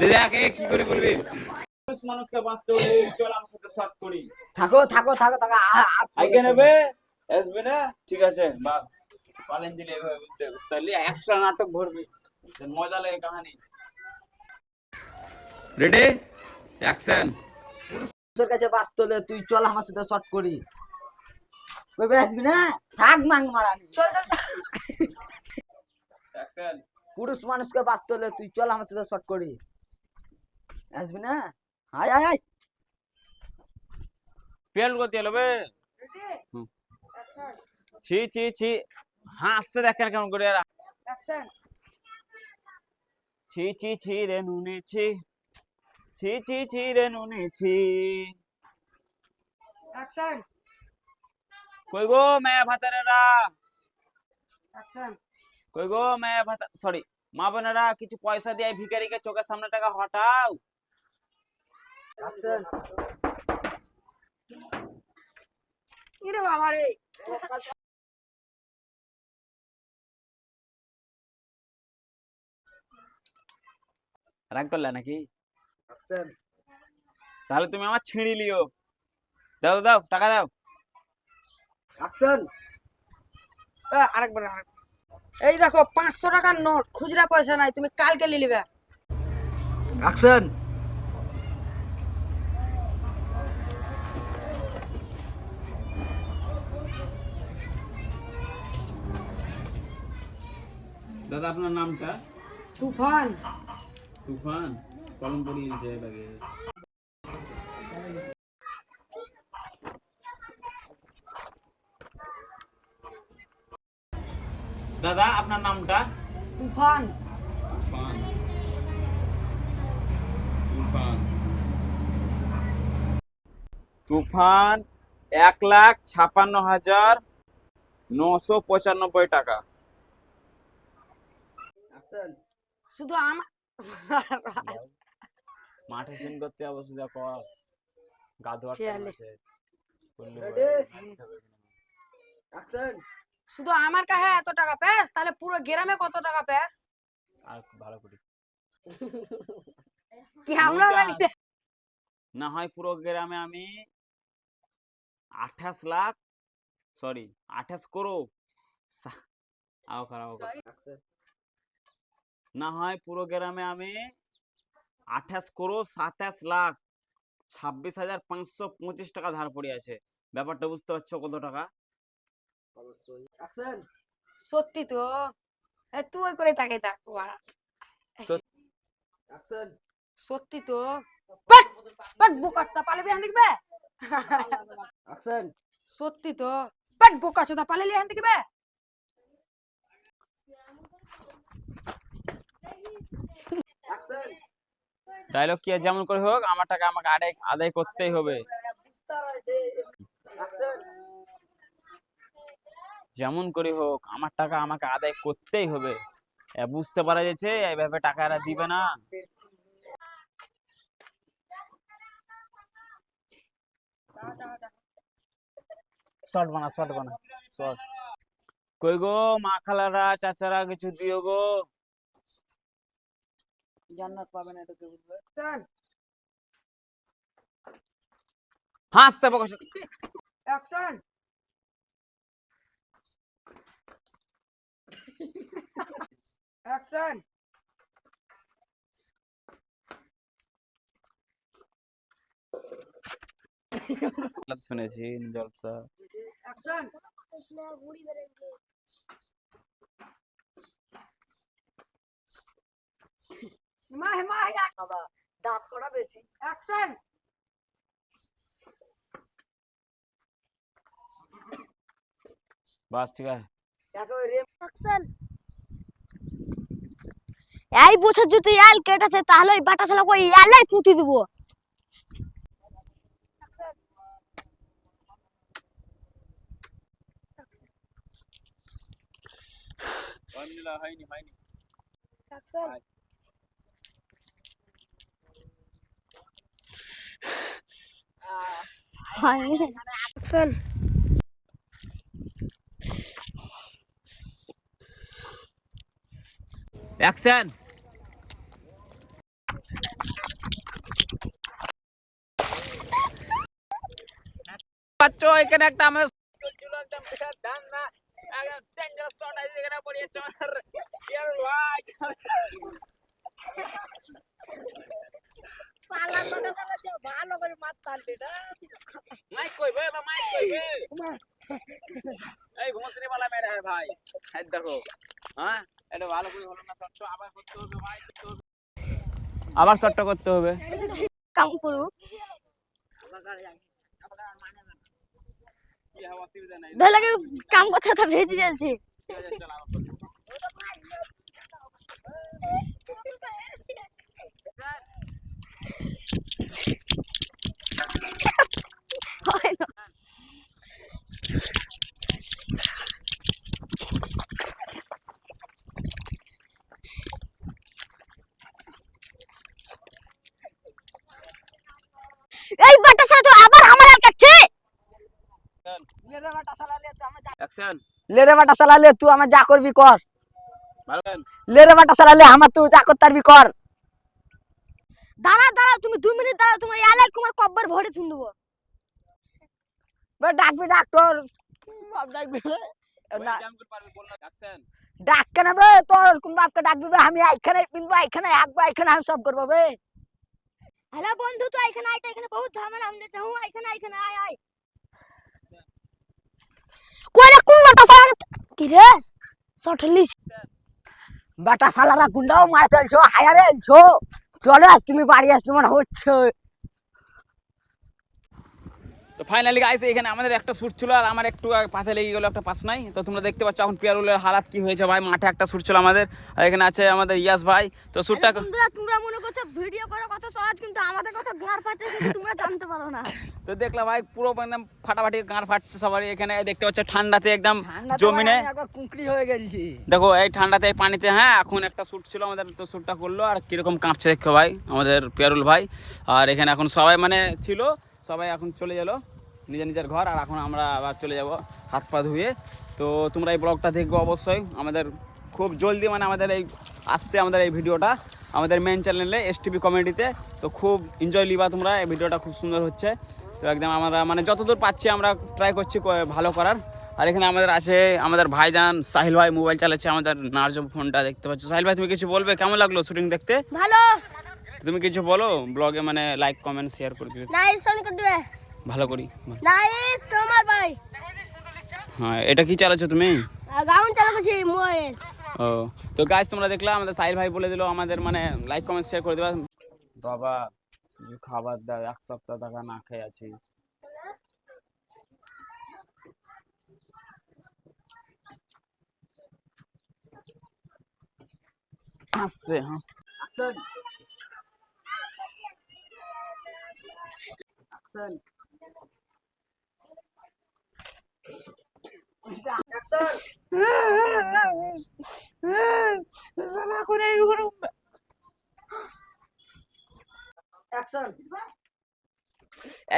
D: দেখ কি করে বলবি? পুরুষ মানুষকে বাঁচতে হলে চল আমার সাথে শর্ট করি।
B: থাকো থাকো থাকো থাকো
D: আইকে নেবে আসবে না? ঠিক আছে বাপ পালেন দিলে এভাবে বুঝতে বুঝতে এক্সট্রা নাটক ভরবি, মজা লাগে কাহিনী। Ready action.
B: তোর কাছে বাস তোলে, তুই চল আমার সাথে শর্ট করি। কবে আসবি না? থাক মাং মারানি।
A: চল চল চল।
D: অ্যাকশন।
B: পুরুষ মানুষকে বাস তোলে, তুই চল আমার সাথে শর্ট করি। আসবি না? আয় আয় আয়।
D: পেল করতে এলো বে। ছি ছি ছি, হাসছে দেখেন কেমন করে।
A: অ্যাকশন।
D: ছি ছি ছি রে নুনে ছি, ছি ছি ছি রে নুনে ছি।
A: অ্যাকশন।
D: কই গো মেয়ে ভাতারেরা,
A: অ্যাকশন।
D: কই গো মেয়ে ভাতা, সরি মা বোনেরা, কিছু পয়সা দিয়ে এই ভিখারিকে চোখের সামনে টাকা হটাও।
B: অ্যাকশন।
A: ইরে বাবা রে।
D: রাগ করলে নাকি?
B: অ্যাকশন।
D: তাহলে তুমি আমার ছিঁড়ি লিও। দাও দাও টাকা দাও।
B: অ্যাকশন।
A: আরেকবার আরেকবার। এই দেখো 500 টাকার নোট, খুচরা পয়সা নাই, তুমি কালকে নিয়ে নিবে।
B: অ্যাকশন।
D: দাদা আপনার নামটা?
A: তুফান।
D: তুফান। কলম পড়িয়েছে ব্যাগে। দাদা আপনার নামটা?
A: তুফান।
D: তুফান। তুফান। তুফান 1,56,995 টাকা।
B: অ্যাকশন।
A: শুধু আমার
D: মাঠে সিন করতে অবশ্য দেখো গাধোয়ার টাইম
A: 46
D: আছে। করলে
B: অ্যাকশন।
A: শুধু আমার কাছে এত টাকা পেস, তাহলে পুরো গ্রামে কত টাকা পেস?
D: আর ভালো করি
A: কি আমরা
D: দুইটা।
A: জানি না।
D: না হয় পুরো গ্রামে আমি 28 লাখ, সরি 28 করোড়
B: অ্যাকশন।
D: না হয় পুরো গ্রামে আমি 28 করোড় 27 লাখ 26,525 টাকা ধার পড়ে আছে। ব্যাপারটা বুঝতে পারছো কত টাকা?
B: অবশ্যই। অ্যাকশন।
A: সত্যি তো। তুই করে তাকাই থাক বাড়া।
B: অ্যাকশন।
A: সত্যি তো। বাট বাট বোকাচোদা পালাবি এখান থেকে বে।
B: অ্যাকশন।
A: সত্যি তো। বাট বোকাচোদা পালালি এখান থেকে বে।
B: অ্যাকশন।
D: ডায়লগ কি আর যেমন করে হোক আমার টাকা আমাকে আদায় করতেই হবে।
B: অ্যাকশন।
D: যেমন করে হোক আমার টাকা আমাকে আদায় করতেই হবে। বুঝতে পারা যাচ্ছে এইভাবে টাকা এরা দিবে না। শর্ট বানা শর্ট। কই গো মা খালারা চাচারা কিছু দিও গো।
B: জান্নাত পাবে না, এটা কে বুঝবে?
A: অ্যাকশন।
D: হাসতে বকস।
A: অ্যাকশন। অ্যাকশন।
D: শুনেছি জলসা।
A: অ্যাকশন। মা হে মা হে
B: বাবা দাঁত করা বেশি।
A: অ্যাকশন।
D: বাস ঠিক আছে।
B: একেবারে
C: এই বছর যদি এল কেটেছে তাহলে ওই বাটা ছেলে কই এলাই পুঁতি দেবো।
D: হয়নি।
A: অ্যাকশন। অ্যাকশন।
D: অ্যাকশন। বাচ্চা এখানে একটা আমাদের মাইক কইবে বা মাইক কইবে এই ভোসরি वाला মেরে है ভাই এই দেখো হ্যাঁ এটা ভালো করে হলো না শর্ট আবার করতে হবে ভাই আবার শর্ট করতে হবে
C: কাম করুক
D: কি হবে অসুবিধা নাই
C: ধর লাগে কাম কথা তো ভেজে যাচ্ছে
D: চল আবার
C: হয় না। এই বাটা সাথে আবার আমার কাছে
D: অ্যাকশন
B: ले रे बेटा साला ले तू हमें जा कर भी कर
D: ভালো
B: ले रे बेटा साला ले हम तू जा कर भी कर
C: দাঁড়া দাঁড়া তুমি 2 মিনিট দাঁড়া তোমার এলাই কুমার কব্বর ভরে থুন দেবো
B: बे डाक भी डाक तोर अब डाक भी
D: ওই জাম করে পারবে বল না অ্যাকশন
B: डाक के ना बे तोर कुन बाप के डाक भी हम आइखने पिनबो आइखने आगबो आइखने हम सब करबो बे
C: হ্যালো বন্ধু তো এখানে আইটা এখানে বহুত ঝামেলা हमने চাহু এখানে এখানে আয় আয় কোনে কোন বাটা সালা কি রে সটলিস
B: बेटा साला रा गुंडाओ मार चलछो हाया रे छो চলো আজ তুমি বাড়ি আস তোমার হচ্ছে
D: তো ফাইনালি গাইস এখানে আমাদের একটা শুট ছিল আর আমার একটু পাতে লেগে গেল একটা পাস নাই তো তোমরা দেখতে পাচ্ছ এখন পিয়ারুলের হালাত কি হয়েছে ভাই মাঠে একটা শুট ছিল আমাদের আর এখানে আছে আমাদের ইয়াস ভাই তো শুটটা
C: বন্ধুরা তোমরা মনে করছো ভিডিও করার কথা সহজ কিন্তু আমাদের কথা গাঁর ফাটে কিন্তু তোমরা জানতে পারো না
D: তো দেখলাম ভাই পুরো একদম ফাটাফাটি গাঁর ফাটছে সবারই এখানে দেখতে পাচ্ছ ঠান্ডাতে একদম জমিনে
B: একবার কুঁকড়ি হয়ে গেছি
D: দেখো এই ঠান্ডাতে এই পানিতে হ্যাঁ এখন একটা শ্যুট ছিল আমাদের তো শ্যুটটা করলো আর কিরকম কাঁপছে দেখো ভাই আমাদের পিয়ারুল ভাই আর এখানে এখন সবাই মানে ছিল সবাই এখন চলে গেল নিজের নিজের ঘর আর এখন আমরা আবার চলে যাব হাত পা ধুয়ে তো তোমরা এই ব্লগটা দেখবো অবশ্যই আমাদের খুব জলদি মানে আমাদের এই আসছে আমাদের এই ভিডিওটা আমাদের মেন চ্যানেলে এসটিভি কমেডিতে তো খুব এনজয় লিবা তোমরা এই ভিডিওটা খুব সুন্দর হচ্ছে তো একদম আমরা মানে যতদূর পাচ্ছি আমরা ট্রাই করছি ভালো করার আর এখানে আমাদের আছে আমাদের ভাইজান সাহিল ভাই মোবাইল চালাচ্ছে আমাদের নার্জো ফোনটা দেখতে পাচ্ছ সাহিল ভাই তুমি কিছু বলবে কেমন লাগলো শুটিং দেখতে
C: ভালো
D: তুমি কিছু বলো ব্লগে মানে লাইক কমেন্ট শেয়ার করে দিবে
C: নাইস অন করে দিবে
D: ভালো করি
C: নাইস সোমার ভাই
D: হ্যাঁ এটা কি চালাচ্ছ তুমি
C: গাউন চালাচ্ছি মোবাইল
D: ও তো গাইস তোমরা দেখলে আমাদের সাহিল ভাই বলে দিল আমাদের মানে লাইক কমেন্ট শেয়ার করে দেবা বাবা কিছু খাবার দাও এক সপ্তাহ টাকা না খেয়ে আছি হাসছে হাসছে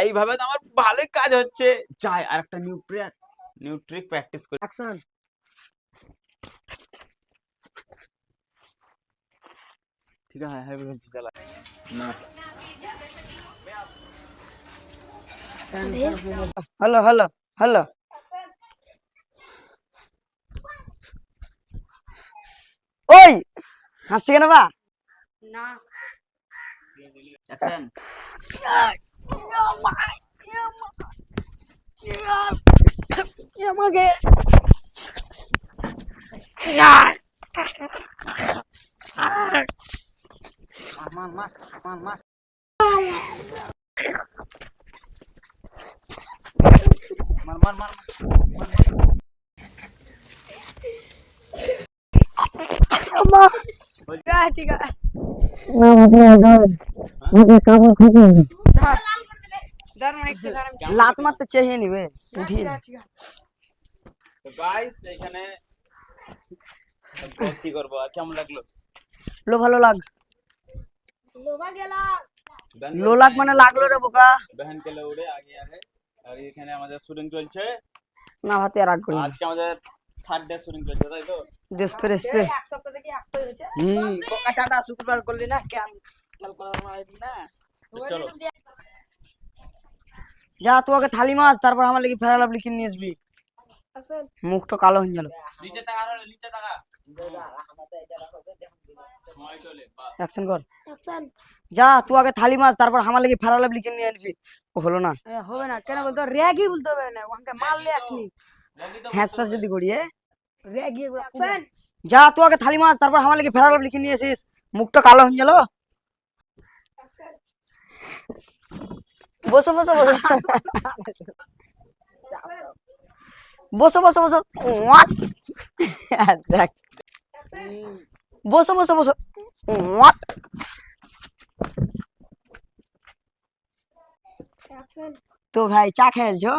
D: এইভাবে তো আমার ভালোই কাজ হচ্ছে যাই আর একটা নিউ ট্রিক প্র্যাকটিস করি
B: অ্যাকশন
D: ঠিক আছে হ্যাঁ বলছি চালা না
B: হ্যালো হ্যালো হ্যালো ওই হাসছি কেন বা
A: না
D: অ্যাকশন
B: আমাকে মার মার মার মার মার মার মার ঠিক আছে লাত মারতে চেয়ে নিবে উঠিয়ে
D: তো গাইস এখানে কি করব আর কেমন লাগলো
B: লো ভালো লাগ
C: লোবা গেলা
B: লো লাগ মানে লাগলো রে বোকা
D: बहन के लौड़े आ गया है और এখানে আমাদের শুটিং চলছে
B: না হাতে রাগ করি
D: আজকে আমাদের থার্ড ডে শুটিং চলছে তাই তো
B: দেশ ফ্রেশ পে
A: এক সপ্তাহ থেকে একটা হয়েছে
B: বোকা চাটা শুক্রবার করলি না কেন কাল করার মারাইলি না
D: তো চলো
B: যা তোকে থালি মাছ তারপর আমার লাগি ফেরা লাভলি কিনে নিয়ে আসবি
A: মুখটা কালো হয়ে গেল।
D: নিচে তাকা রে, নিচে তাকা। সময় চলে বাস।
A: অ্যাকশন কর। যা তুই আগে থালি মাছ, তারপর আমার লাগি ফেরালাম লিখে নিয়ে আনবি। ও হলো না, হবে না কেন বলতো, র্যাগি বলতে হবে না, ওখানকে মারলে এখনি
D: লাগি তো
A: হ্যাঁস ফ্যাস যদি করি র্যাগি। যা তুই আগে থালি মাছ, তারপর আমার লাগি ফেরালাম লিখে নিয়ে আসিস। মুখটা কালো হয়ে গেল। বসো বসো বসো বসো বসো বসো। What? দেখ, বসো বসো বসো। What? তো ভাই চা খেলছো,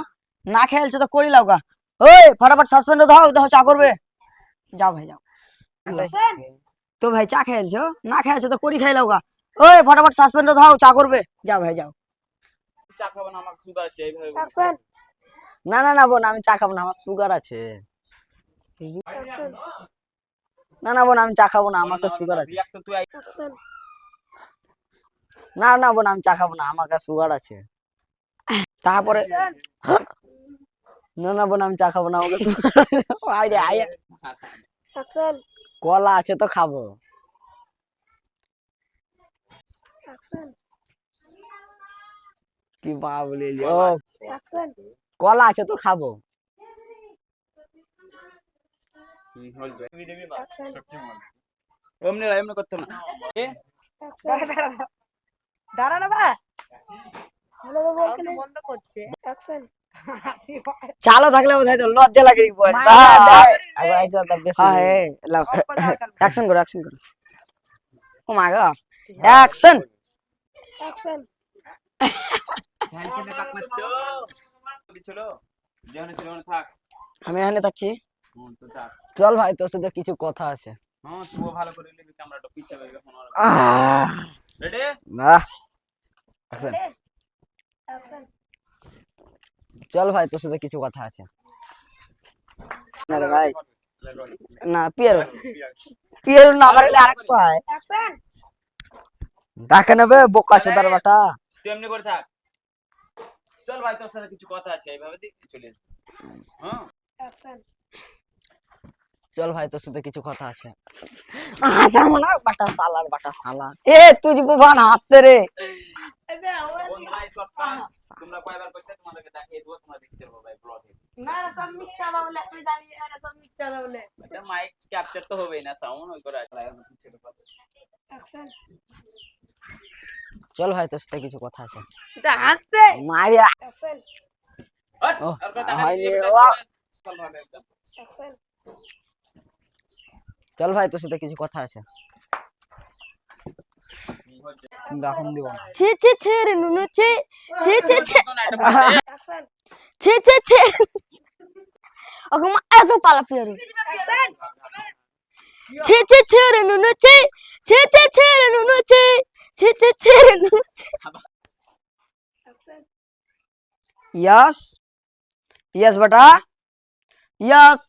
A: না খেলছো তো করি লাউকা। ওই ফটাফট সাসপেন্ড দাও, দাও চা করবে। যাও ভাই যাও। তো ভাই চা খেলছো, না খেলছো তো করি খাই লাউকা। ওই ফটাফট সাসপেন্ড দাও, চা করবে। যাও ভাই যাও।
D: চা খাবো না, আমার সুগার আছে এইভাবে।
B: না না না বোন, আমি চা খাবো না, আমার সুগার আছে। না না বোন, আমি চা খাবো না, আমার তো সুগার আছে।
D: রিয়াক্ট তুই
B: না না বোন, আমি চা খাবো না, আমার কাছে সুগার আছে। তারপরে না না বোন, আমি চা খাবো না, আমাকে কলা আছে তো খাবো। কি মা বলে কলা আছে তো খাবো।
D: এমনি এমনি করতে না।
A: দাঁড়া না ভাই, বন্ধ করছে।
B: চালো থাকলে বোধহয় তো লজ্জা লাগে। অ্যাকশন করো, অ্যাকশন করো। ও মা গো, অ্যাকশন। আমি এখানে থাকছি। চল ভাই, তোর সাথে কিছু কথা আছে।
D: হ্যাঁ তুই ভালো করে নিবি, ক্যামেরাটা পিছে হয়ে ফোন। রেডি?
B: না চল ভাই, তোর সাথে কিছু কথা আছে। না রে ভাই, না পিয়ারো পিয়ারো না পারলে আরেক পায় ডাকে নেবে বোকা চোদার বাটা।
D: তুই এমনি করে থাক। চল ভাই, তোর সাথে কিছু কথা আছে, এইভাবে চলে আসবি। হ্যাঁ
B: চল ভাই, তোর সাথে কিছু কথা আছে। বাটা সালার বাটা সালা। এ তুই বুবান হাসছে রে।
D: তোমরা কয়বার করছো, তোমাদেরকে দেখিয়ে দেবো, তোমরা দেখতে পাবো ভাই ব্লগে।
A: না না সব মিথ্যা বলে, তুই জানিস না সব মিথ্যা বলে।
D: এটা মাইক ক্যাপচার তো হবেই না, সাউন্ড ওই করে
B: চল ভাই, তোর সাথে কিছু কথা আছে।
A: এটা হাসছে
B: মারিয়া ও হয়নি ও। চল ভাই, তোর সাথে কিছু কথা আছে। দেখুন দিব না।
C: ছি ছি ছি রে নুনু ছি ছি ছি ছি ছি ছি ছি ওকে মা এত পালা পিয়ারো ছি ছি ছি রে নুনু ছি ছি ছি ছি রে নুনু ছি ছি ছি ছি রে নুনু ছি।
B: यस यस बेटा यस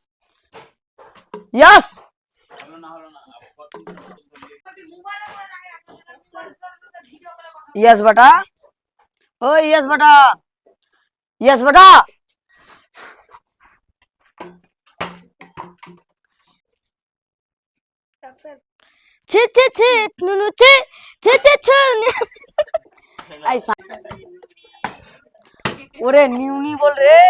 B: यस यस बेटा ओ यस बेटा यस बेटा।
C: ছি ছি ছি নুনু ছি ছি ছি ছি
B: ऐसा ওরে নিউনি বল রে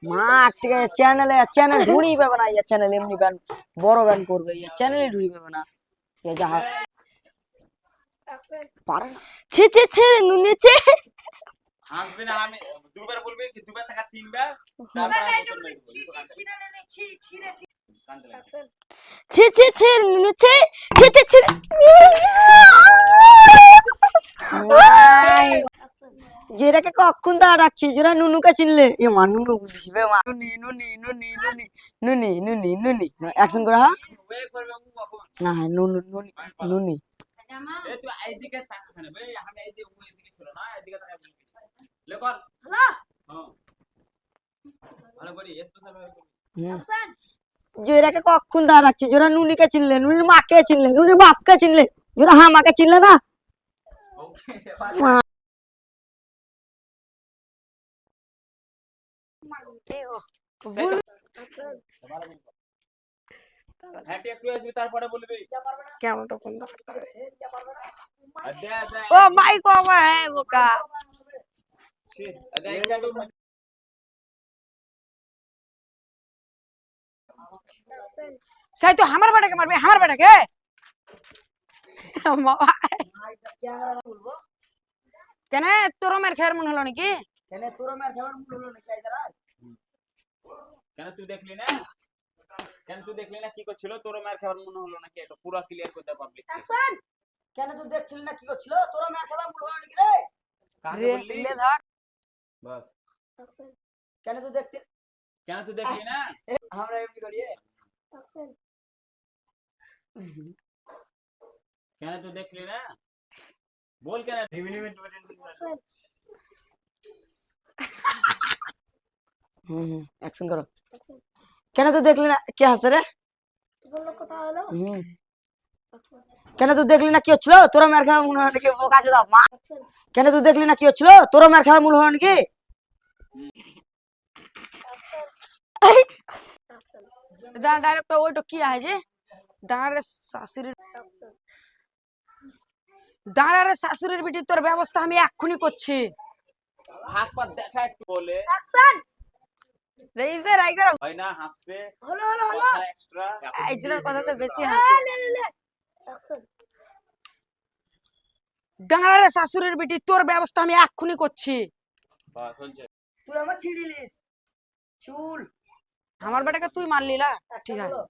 B: মা। ঠিক আছে, চ্যানেলে চ্যানেল ঢুড়ি পাবে না, ইয়া চ্যানেল এমনি ব্যান বড় ব্যান করবে, ইয়া চ্যানেলে ঢুড়ি পাবে না। ইয়া যা পারে না।
C: ছি ছি ছি রে নুনু ছি
D: হাসবি না, আমি দুবার বলবি কি, দুবার টাকা তিনবার, তারপর
C: ছি ছি ছি রে নুনু ছি ছি ছি ছি
B: যেটাকে কখন দা রাখছি, যেটা নুনুকে চিনলে এ মা নুনু বুঝিস বে মা। নুনি নুনি নুনি নুনি নুনি নুনি নুনি অ্যাকশন করে। হ্যাঁ
D: ওয়ে করবে ও এখন।
B: না হ্যাঁ নুনু নুনি নুনি।
D: এ তুই এইদিকে তাকা না ভাই, আমি এইদিকে ও এইদিকে ছিল না, এইদিকে তাকা বলবি। লে কর। হ্যালো। হ্যাঁ ভালো করি স্পেশাল ভাবে করি।
B: যেটাকে কখন দা রাখছি, যেটা নুনিকে চিনলে, নুনির মাকে চিনলে, নুনির বাপকে চিনলে, যেটা হ্যাঁ মাকে চিনলে না।
D: হ্যাঁ একটু আসবি তারপরে বলবি
A: ক্যামেরাটা বন্ধ করতে হবে।
D: আর দে দে
A: ও মাই বাবা হ্যাঁ বোকা
D: দে একটা তো
A: সেই তো আমার বেটাকে মারবে আমার বেটাকে বাবা কেন তোর মেয়ের খেয়ার মনে হলো নাকি
B: কেন তোর মার খাবার মুড হলো নাকি আইতারা?
D: কেন তুই দেখলি না কি করছিল তোর মার খাবার মনে হলো নাকি এটা পুরো ক্লিয়ার করে দে পাবলিক
B: কেন তুই দেখছিলি না কি করছিল? তোর মার খাবার মুড হলো নাকি রে?
D: কাকে বললি
A: লে ধর
D: বাস
B: কেন তুই দেখতে
D: দেখলি না
B: আমরা এমনি করি
D: কেন তুই দেখলি না बोल क्या ना
A: অ্যাকশন করো কেন তুই দেখলি না কি হাসে রে কেন তুই দেখলি না কি হচ্ছিল তোরা মার খাওয়া মনে হয় নাকি বোকা চোদা মা কেন তুই দেখলি না কি হচ্ছিল তোরা মার খাওয়া মনে হয় নাকি ডাইরেক্ট ওইটা কি আছে যে দাঁড়ারে শাশুড়ির বিটি তোর ব্যবস্থা আমি এক্ষুনি করছি
D: হাত পা দেখা একটু বলে
A: এইবার আইগার
D: হয় না হাসছে
A: হলো
D: এক্সট্রা
A: এই জনের কথা তো বেশি হাসে দাঁড়ারে শাশুড়ির বিটি তোর ব্যবস্থা আমি এক্ষুনি করছি
D: বাস হচ্ছে
B: তুই আমার ছিড়িলিস চুল
A: আমার বেটাকে তুই মারলি না ঠিক আছে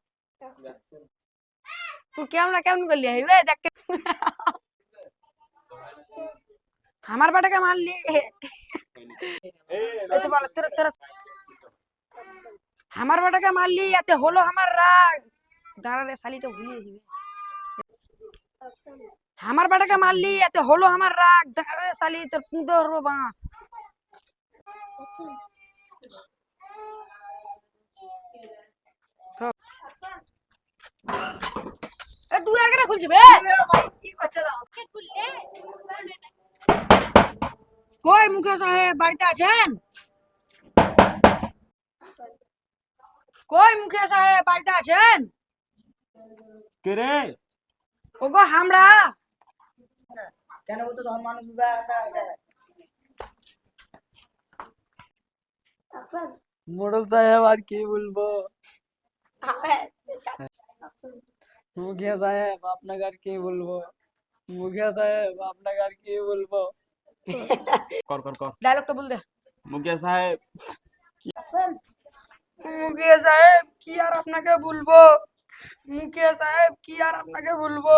A: তুই কেমন করলি হইবে দেখ আমার বেটাকে মারলি আমার বেটাকে মারলি এতে হলো আমার রাগ দাঁড়ারে শালিটা ভুলিয়ে দিবে আমার বেটাকে মারলি এতে হলো আমার রাগ দাঁড়ারে শালি তোর পুঁতে ধরবো বাঁশ তুই আর কেন খুলছি বে কই মুখে সাহেব বাড়িতে আছেন কই মুখে সাহেব বাড়িতে আছেন
D: কে রে
A: ওগো আমরা
B: কেন বলতো ধর্ম মানুষ বিবাহ
E: মোড়ল সাহেব আর কি বলবো মুখিয়া সাহেব আপনাকে আর কি বলবো মুখিয়া সাহেব আপনাকে আর কি বলবো
D: कर
A: ডায়লগটা বল দে
D: मुखिया साहब
A: মুখিয়া সাহেব কি আর আপনাকে বলবো মুখিয়া সাহেব কি আর আপনাকে বলবো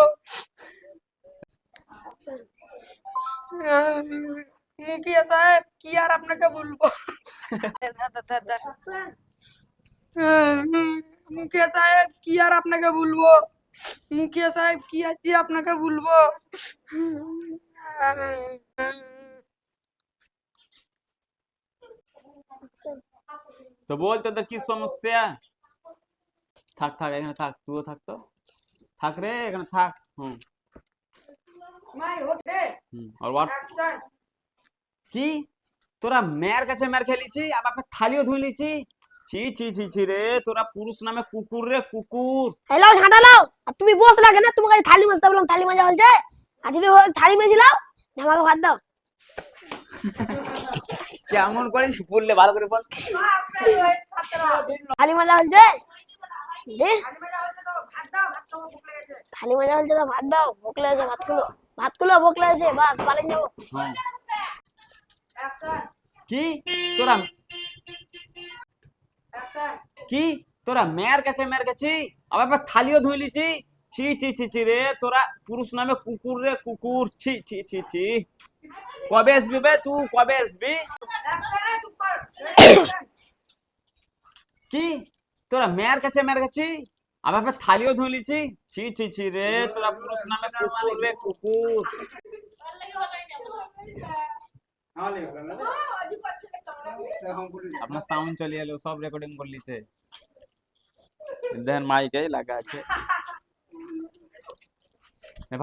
A: মুখিয়া সাহেব কি আর আপনাকে বলবো মুখিয়া সাহেব কি আর আপনাকে বলবো মুখিয়া সাহেব কি আর যে আপনাকে বলবো
D: तो बोल तो की समस्या থাক থাক এখানে থাক তুইও থাক তো থাক রে এখানে থাক
A: মাই হোটে
D: और व्हाट
A: অ্যাকশন
D: কি তোরা মেয়ের কাছে মেয়ের খেলিছি আবার থালিও ধুই লিছি ছি ছি ছি ছি রে তোরা পুরুষ নামে কুকুর রে কুকুর
C: হ্যালো ঝাঁটা লাও আর তুমি বস লাগে না তোমাকে থালি মাজতে বললাম থালি মাজা হলছে আর যদি থালি মেজে লাও আমাকে ভাত দাও
D: কেমন করিস বললে ভালো করে বল
C: থালি মাজা হলছে দে থালি মাজা হলছে তো ভাত দাও ভোক লেগেছে ভাত গুলো ভোক লেগেছে বাস পালিয়ে যাবো
D: কি তোরা কি তোরা মেয়ের কাছে আবার থালিও ধুই লিছি ছি ছি ছি ছি রে তোরা পুরুষ নামে কুকুর রে কুকুর ছি ছি ছি ছি কবে আসবি বে তুই কবে আসবি কি তোরা মেয়ের কাছে আবার থালিও ধুই লিছি ছি ছি ছি রে তোরা পুরুষ নামে কুকুর রে কুকুর আপনার সাউন্ড চলে এলো সব রেকর্ডিং করে লিছে দেন মাইকে লাগা আছে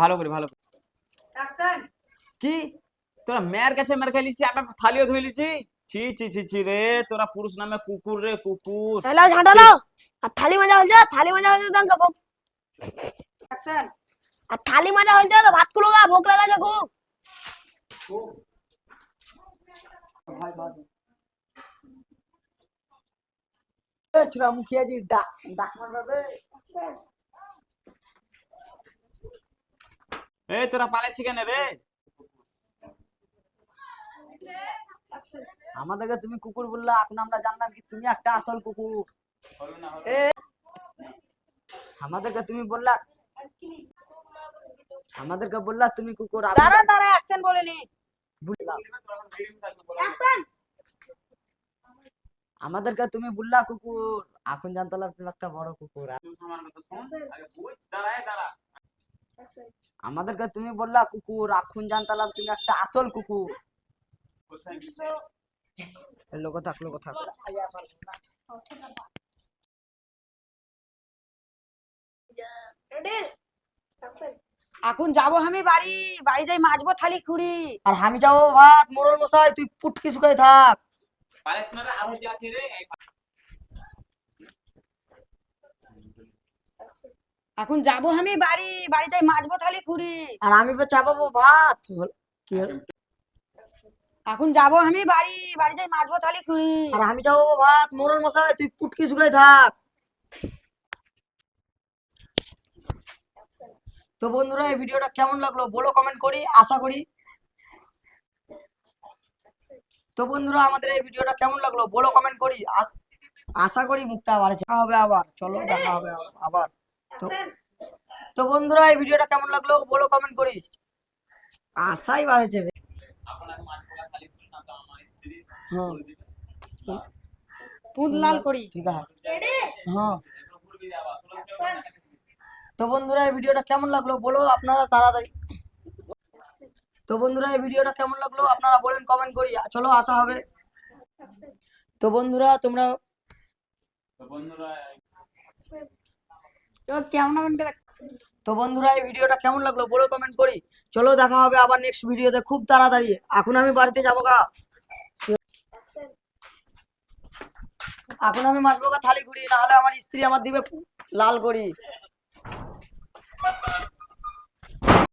D: ভালো করে অ্যাকশন কি তোরা মেয়ের কাছে মেরে খেলিছি আবার থালিও ধুই লিছি ছি ছি ছি ছি রে, তোরা পুরুষ নামে কুকুর রে, কুকুর।
C: হ্যালো ঝাঁটালো আর থালি মাজা হয়েছে, থালি মাজা হয়েছে তাঙ্কা ভোগ,
A: অ্যাকশন।
C: আর থালি মাজা হয়েছে তো ভাত গুলো ভোগ লাগাছে খুব।
B: ছোড়া মুখিয়াজি ডাক ডাক মারবে।
D: এই তোরা পালাচ্ছি কেন রে?
B: আমাদেরকে তুমি কুকুর বললা, এখন আমরা জানলাম কি তুমি একটা আসল কুকুর। আমাদেরকে তুমি বললা, আমাদেরকে বললা তুমি কুকুর।
A: দাঁড়া দাঁড়া, অ্যাকশন বলেনি।
B: বুঝলাম। আমাদেরকে তুমি বললা কুকুর, এখন জানতে পারলাম তুমি একটা বড় কুকুর। আমাদেরকে তুমি বললা কুকুর, এখন জানতে পারলাম তুমি একটা আসল কুকুর। লোক থাক, লোক থাক।
A: এখন যাবো আমি বাড়ি, বাড়ি যাই মাজবো থালি খুঁড়ি।
B: আর আমি যাবো ভাত, মোড়ল মশাই তুই পুটকি শুকাই থাক।
D: পালাস না রে, আরো যে আছে রে।
A: এখন যাবো আমি বাড়ি, বাড়ি যাই মাজবো থালি খুঁড়ি।
B: আর আমি চাপাবো ভাত। কি হলো?
A: এখন যাবো আমি বাড়ি, বাড়ি যাই মাজবো থালি খুঁড়ি।
B: আর আমি যাবো ভাত, মোড়ল মশাই তুই পুটকি শুকাই থাক। তো বন্ধুরা এই ভিডিওটা কেমন লাগলো বলো কমেন্ট করি, আশা করি। তো বন্ধুরা আমাদের এই ভিডিওটা কেমন লাগলো বলো কমেন্ট করি, আশা করি মুক্তা আবার দেখা হবে আবার, চলো দেখা হবে আবার। তো তো বন্ধুরা এই ভিডিওটা কেমন লাগলো বলো কমেন্ট করি, আশাই বাড়েছে। হ্যাঁ
A: পুঁত লাল করি।
B: ঠিক আছে। হ্যাঁ তো বন্ধুরা এই ভিডিওটা কেমন লাগলো বলো আপনারা তাড়াতাড়ি। তো বন্ধুরা এই ভিডিওটা কেমন লাগলো আপনারা বলেন কমেন্ট করি, চলো আসা হবে। তো বন্ধুরা তোমরা তো বন্ধুরা এই ভিডিওটা কেমন লাগলো বলো কমেন্ট করি, চলো দেখা হবে আবার নেক্সট ভিডিওতে খুব তাড়াতাড়ি। এখন আমি বাড়িতে যাবো গা, এখন আমি মাছবো গা থালি ঘুরি, নাহলে আমার স্ত্রী আমার দিবে লাল করি।